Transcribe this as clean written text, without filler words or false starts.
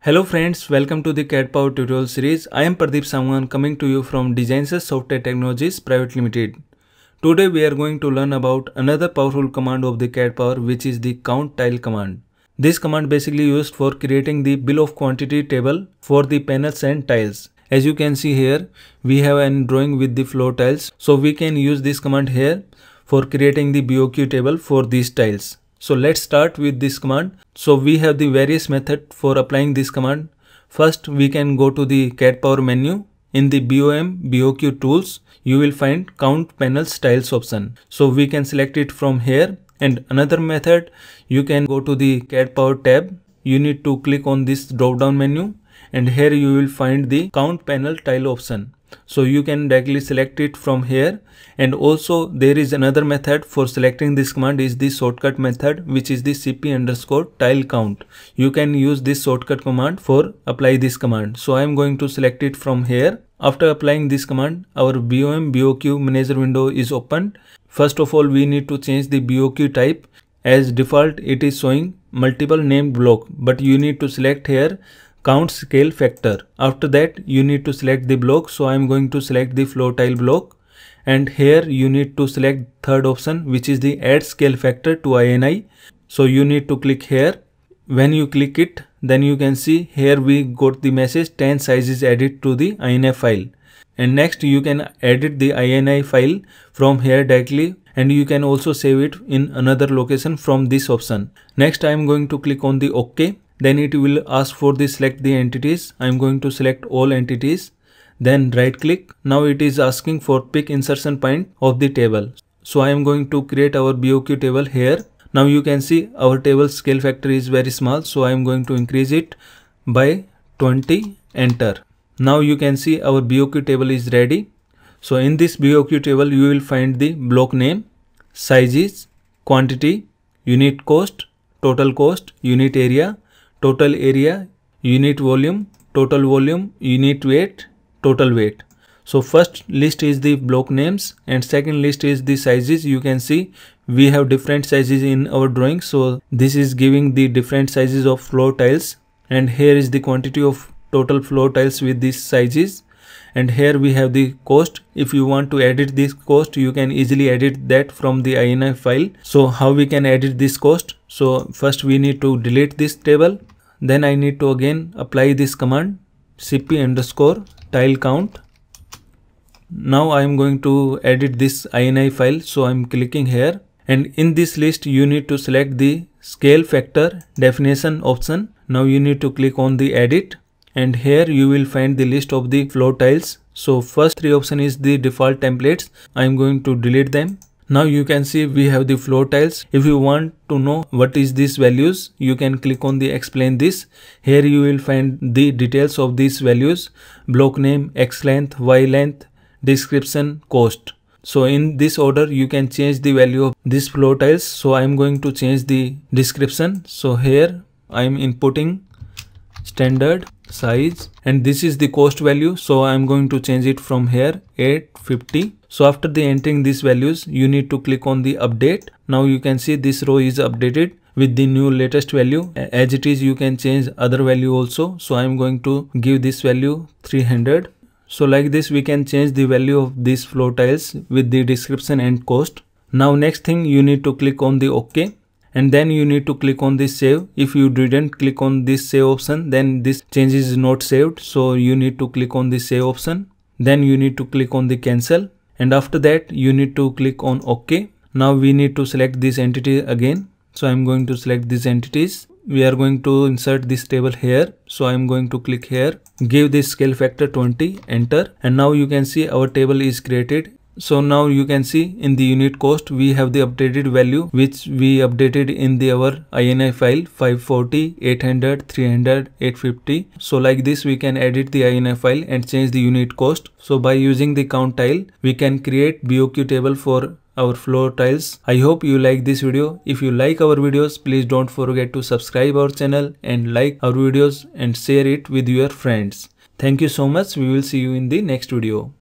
Hello friends, welcome to the CADPower tutorial series. I am Pradeep Samwan coming to you from DesignSense Software Technologies Private Limited. Today we are going to learn about another powerful command of the CADPower, which is the count tile command. This command basically used for creating the bill of quantity table for the panels and tiles. As you can see here, we have a drawing with the floor tiles. So we can use this command here for creating the BOQ table for these tiles. So let's start with this command. So we have the various method for applying this command. First, we can go to the CADPower menu. In the BOM-BOQ tools, you will find count panels tiles option. So we can select it from here. And another method, you can go to the CADPower tab. You need to click on this drop down menu and here you will find the count panel tile option. So you can directly select it from here. And also there is another method for selecting this command is the shortcut method, which is the CP TILECOUNT. You can use this shortcut command for apply this command. So I am going to select it from here. After applying this command, our BOM-BOQ manager window is opened. First of all, we need to change the BOQ type. As default, it is showing multiple named block, but you need to select here count scale factor. After that, you need to select the block. So I am going to select the floor tile block. And here you need to select third option, which is the add scale factor to INI. So you need to click here. When you click it, then you can see here we got the message 10 sizes added to the INI file. And next you can edit the INI file from here directly. And you can also save it in another location from this option. Next I am going to click on the OK. Then it will ask for the select the entities. I am going to select all entities. Then right click. Now it is asking for pick insertion point of the table. So I am going to create our BOQ table here. Now you can see our table scale factor is very small. So I am going to increase it by 20. Enter. Now you can see our BOQ table is ready. So in this BOQ table you will find the block name, sizes, quantity, unit cost, unit area, total area, unit volume, total volume, unit weight, total weight. So first list is the block names and second list is the sizes. You can see we have different sizes in our drawing. So this is giving the different sizes of floor tiles, and here is the quantity of total floor tiles with these sizes. And here we have the cost. If you want to edit this cost, you can easily edit that from the INI file. So how we can edit this cost? So first we need to delete this table. Then I need to again apply this command CP TILECOUNT. Now I am going to edit this INI file. So I am clicking here. And in this list, you need to select the scale factor definition option. Now you need to click on the edit. And here you will find the list of the floor tiles. So first three option is the default templates. I am going to delete them. Now you can see we have the floor tiles. If you want to know what is these values, you can click on the explain this. Here you will find the details of these values: block name, X length, Y length, description, cost. So in this order you can change the value of these floor tiles. So I am going to change the description. So here I am inputting standard size and this is the cost value. So I am going to change it from here 850. So after the entering these values, you need to click on the update. Now you can see this row is updated with the new latest value. As it is, you can change other value also. So I am going to give this value 300. So like this we can change the value of these floor tiles with the description and cost. Now next thing, you need to click on the OK. And then you need to click on this save. If you didn't click on this save option, then this change is not saved. So you need to click on the save option. Then you need to click on the cancel. And after that you need to click on OK. Now we need to select this entity again. So I'm going to select these entities. We are going to insert this table here. So I'm going to click here, give this scale factor 20, enter. And now you can see our table is created. So now you can see in the unit cost, we have the updated value which we updated in our INI file 540, 800, 300, 850. So like this we can edit the INI file and change the unit cost. So by using the count tile, we can create BOQ table for our floor tiles. I hope you like this video. If you like our videos, please don't forget to subscribe our channel and like our videos and share it with your friends. Thank you so much. We will see you in the next video.